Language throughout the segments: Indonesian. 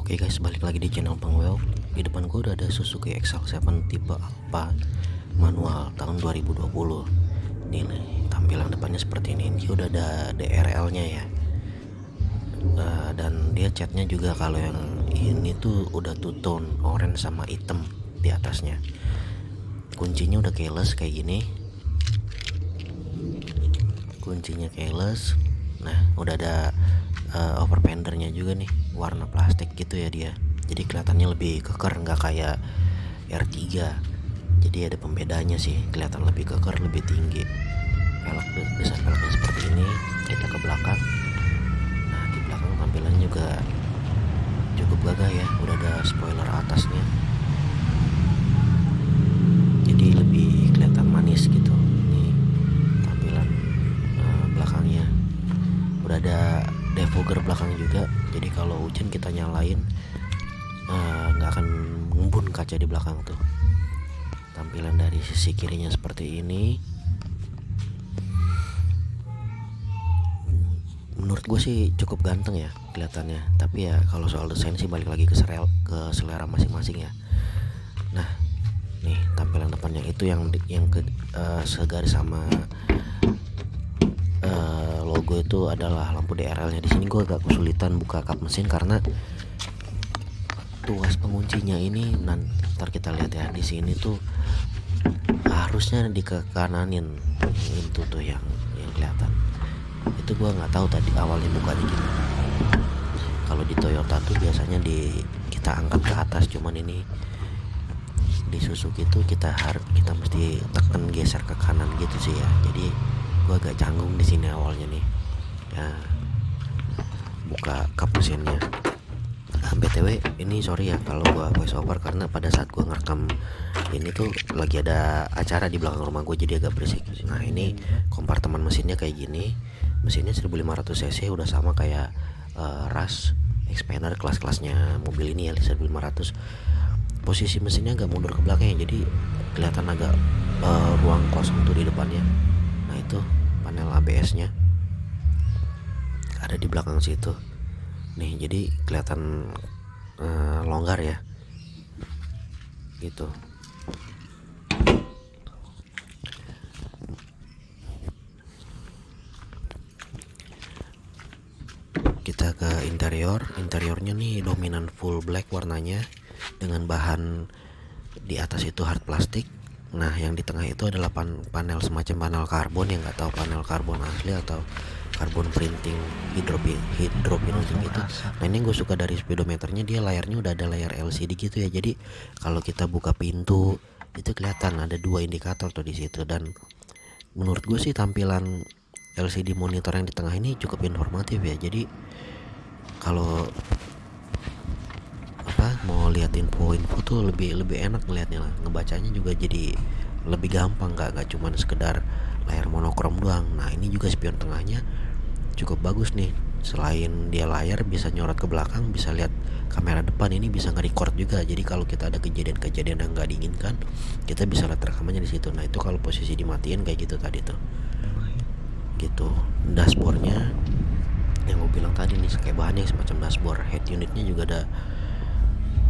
Oke guys, balik lagi di channel Bang Well. Di depan gue udah ada Suzuki XL7 tipe Alpha manual tahun 2020. Ini nih, tampilan depannya seperti ini. Dia udah ada DRL-nya ya. Dan dia catnya juga kalau yang ini tuh udah two tone, orange sama hitam di atasnya. Kuncinya udah keyless kayak gini. Kuncinya keyless. Nah, udah ada over fendernya juga nih, warna plastik gitu ya dia. Jadi kelihatannya lebih keker, nggak kayak R3. Jadi ada pembedanya sih, kelihatan lebih keker, lebih tinggi. Desain velgnya seperti ini. Kita ke belakang. Nah, di belakang tampilannya juga cukup gagah ya. Udah ada spoiler atasnya. Jadi lebih kelihatan manis gitu. Ini tampilan belakangnya. Udah ada defogger belakang juga. Jadi kalau hujan kita nyalain nggak akan ngembun kaca di belakang tuh. Tampilan dari sisi kirinya seperti ini. Menurut gue sih cukup ganteng ya kelihatannya. Tapi ya kalau soal desain sih balik lagi ke selera masing-masing ya. Nah, nih tampilan depannya itu yang segaris sama logo itu adalah lampu DRL-nya. Di sini gue agak kesulitan buka kap mesin karena tuas penguncinya ini ntar kita lihat ya. Di sini tuh harusnya di ke kananin itu tuh yang kelihatan. Itu gue nggak tahu tadi awalnya bukanya gimana. Kalau di Toyota tuh biasanya kita angkat ke atas, cuman ini di Suzuki tuh kita mesti tekan geser ke kanan gitu sih ya. Jadi gue agak canggung di sini awalnya nih ya, buka kap mesinnya. BTW ini sorry ya kalau gue voice over karena pada saat gue ngerekam ini tuh lagi ada acara di belakang rumah gue, jadi agak berisik. Nah, ini kompartemen mesinnya kayak gini. Mesinnya 1500 cc, udah sama kayak Rush, Expander, kelas-kelasnya mobil ini ya, 1500. Posisi mesinnya agak mundur ke belakang ya, jadi kelihatan agak ruang kosong tuh di depannya. Nah, itu panel ABS-nya ada di belakang situ. Nih, jadi kelihatan longgar ya. Gitu. Kita ke interiornya nih dominan full black warnanya dengan bahan di atas itu hard plastik. Nah, yang di tengah itu adalah panel semacam panel karbon, yang nggak tahu panel karbon asli atau karbon printing hidropinus gitu. Nah, ini gue suka dari speedometernya, dia layarnya udah ada layar LCD gitu ya. Jadi kalau kita buka pintu itu kelihatan ada dua indikator tuh di situ. Dan menurut gue sih tampilan LCD monitor yang di tengah ini cukup informatif ya. Jadi kalau mau lihat info tuh lebih enak ngelihatnya lah, ngebacanya juga jadi lebih gampang, nggak cuman sekedar layar monokrom doang. Nah, ini juga spion tengahnya cukup bagus nih. Selain dia layar bisa nyorot ke belakang, bisa lihat kamera depan, ini bisa nge-record juga. Jadi kalau kita ada kejadian yang nggak diinginkan, kita bisa lihat rekamannya di situ. Nah, itu kalau posisi dimatiin kayak gitu tadi tuh. Gitu. Dashboardnya yang gue bilang tadi nih, kayak bahannya semacam dashboard. Head unitnya juga ada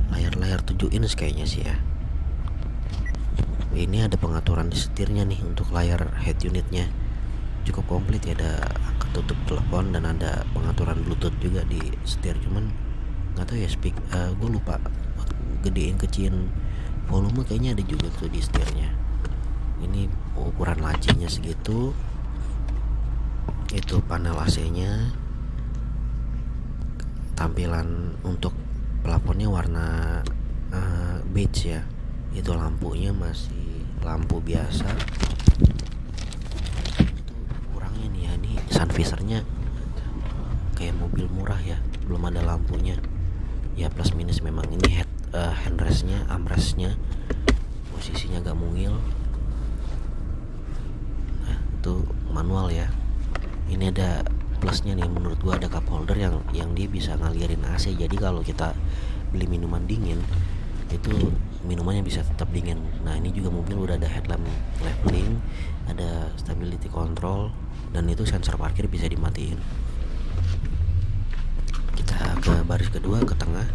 layar 7 inch kayaknya sih ya. Ini ada pengaturan di setirnya nih untuk layar head unitnya, cukup komplit ya. Ada angkat tutup telepon dan ada pengaturan bluetooth juga di setir. Cuman nggak tahu ya gue lupa gedein kecilin volume, kayaknya ada juga tuh di setirnya. Ini ukuran lacinya segitu. Itu panel AC-nya. Tampilan untuk plafonnya warna beige ya. Itu lampunya masih lampu biasa. Itu kurangnya nih ya, ini sun visornya kayak mobil murah ya, belum ada lampunya ya. Plus minus memang ini handrestnya, armrestnya posisinya agak mungil. Nah, itu manual ya. Ini ada plusnya nih menurut gua, ada cup holder yang dia bisa ngalirin AC. Jadi kalau kita beli minuman dingin itu minumannya bisa tetap dingin. Nah, ini juga mobil udah ada headlamp leveling, ada stability control, dan itu sensor parkir bisa dimatiin. Kita ke baris kedua, ke tengah.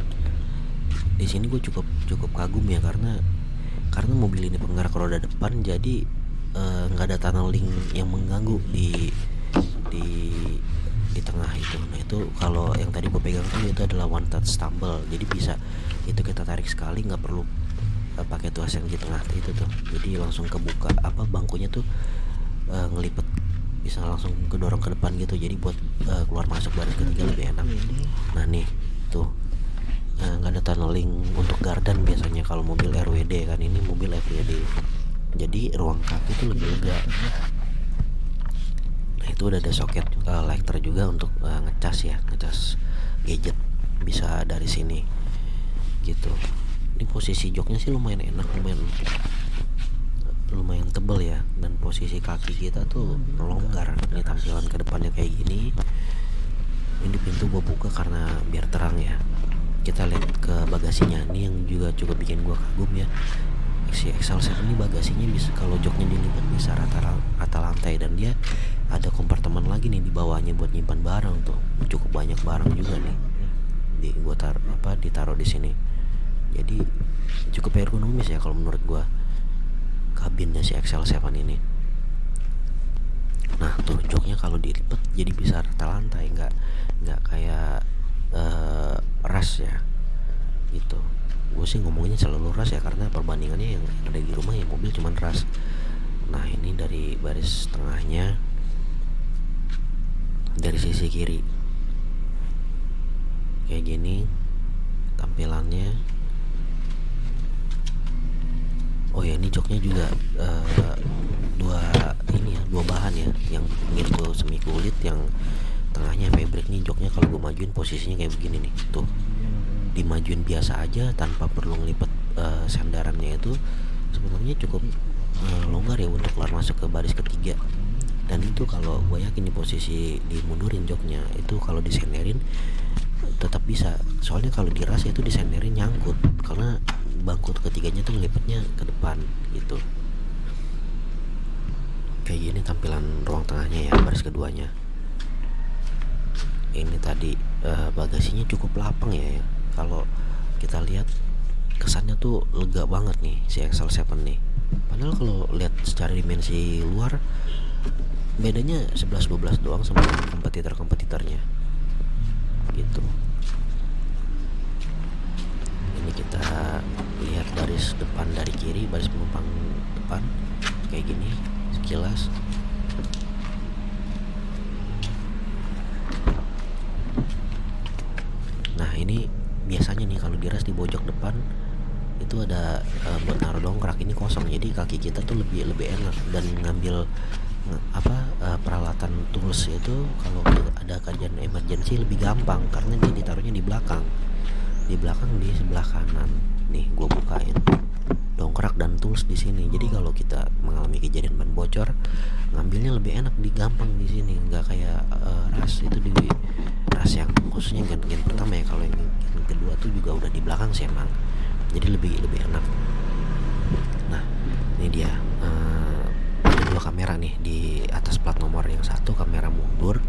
di sini gue cukup cukup kagum ya, karena mobil ini penggerak roda depan, jadi nggak ada tunneling yang mengganggu di di tengah itu. Nah itu kalau yang tadi gue pegang tuh itu adalah one touch tumble, jadi bisa itu kita tarik sekali, nggak perlu pakai tuas yang di tengah itu tuh, jadi langsung kebuka apa bangkunya tuh, ngelipet, bisa langsung kedorong ke depan gitu, jadi buat keluar masuk baris ketiga lebih enak. Nah nih tuh, nggak ada tunneling untuk gardan biasanya kalau mobil RWD kan, ini mobil FWD, jadi ruang kaki itu lebih lega. Nah itu udah ada soket lighter juga untuk ngecas gadget, bisa dari sini gitu. Ini posisi joknya sih lumayan enak, lumayan tebel ya, dan posisi kaki kita tuh longgar. Ini tampilan ke depannya kayak gini. Ini pintu gue buka karena biar terang ya. Kita lihat ke bagasinya, ini yang juga cukup bikin gue kagum ya. Si Excelsior ini bagasinya bisa, kalau joknya dilipat bisa rata lantai, dan dia ada kompartemen lagi nih di bawahnya buat nyimpan barang tuh, cukup banyak barang juga nih. Ditaruh di sini. Jadi cukup ergonomis ya kalau menurut gue kabinnya si Excelsior ini. Nah tuh joknya kalau dilipat jadi bisa rata lantai, nggak kayak ras ya gitu. Gue sih ngomongnya selalu ras ya, karena perbandingannya yang ada di rumah ya mobil cuman ras. Nah ini dari baris tengahnya, dari sisi kiri kayak gini tampilannya. Oh ya, ini joknya juga dua bahan ya, yang pinggir tuh semi kulit, yang tengahnya fabric. Nih joknya kalau gue majuin posisinya kayak begini nih tuh, dimajuin biasa aja tanpa perlu ngelipet sandarannya, itu sebenarnya cukup longgar ya untuk keluar masuk ke baris ketiga. Dan itu kalau gue yakin di posisi dimundurin joknya itu, kalau disenderin tetap bisa, soalnya kalau diras itu disenderin nyangkut, karena bangku ketiganya tuh ngelipetnya ke depan gitu. Kayak gini tampilan ruang tengahnya ya, baris keduanya. Ini tadi bagasinya cukup lapang ya. Kalau kita lihat kesannya tuh lega banget nih si Excel 7 nih. Padahal kalau lihat secara dimensi luar bedanya 11-12 doang sama kompetitornya gitu. Ini kita lihat baris depan dari kiri, baris penumpang depan kayak gini sekilas. Nah ini biasanya nih kalau diras di pojok depan itu ada buat naruh dongkrak, ini kosong, jadi kaki kita tuh lebih enak, dan ngambil peralatan tools itu kalau ada kajian emergency lebih gampang, karena dia ditaruhnya di belakang di sebelah kanan. Nih gue bukain dongkrak dan tools di sini, jadi kalau kita mengalami kejadian ban bocor ngambilnya lebih enak, gampang di sini, nggak kayak ras itu di ras yang khususnya gen pertama ya. Kalau yang gen kedua tuh juga udah di belakang sih emang, jadi lebih enak. Nah ini dia ada dua kamera nih di atas plat nomor, yang satu kamera mundur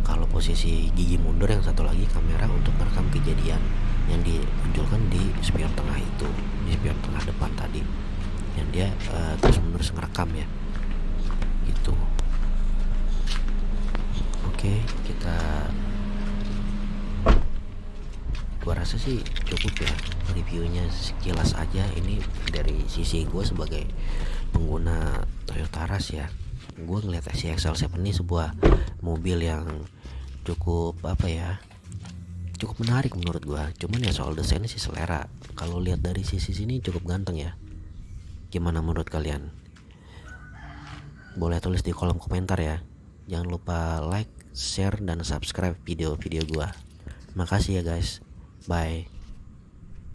kalau posisi gigi mundur, yang satu lagi kamera untuk merekam kejadian yang dimunculkan di spion tengah itu, di spion tengah depan tadi, yang dia terus menerus ngerekam ya gitu. Oke, gua rasa sih cukup ya reviewnya sekilas aja. Ini dari sisi gue sebagai pengguna Toyota Rush ya, gue ngeliat si Excel 7 ini sebuah mobil yang cukup cukup menarik menurut gue. Cuman ya soal desainnya sih selera. Kalau lihat dari sisi sini cukup ganteng ya. Gimana menurut kalian? Boleh tulis di kolom komentar ya. Jangan lupa like, share, dan subscribe video-video gue. Makasih ya guys. Bye.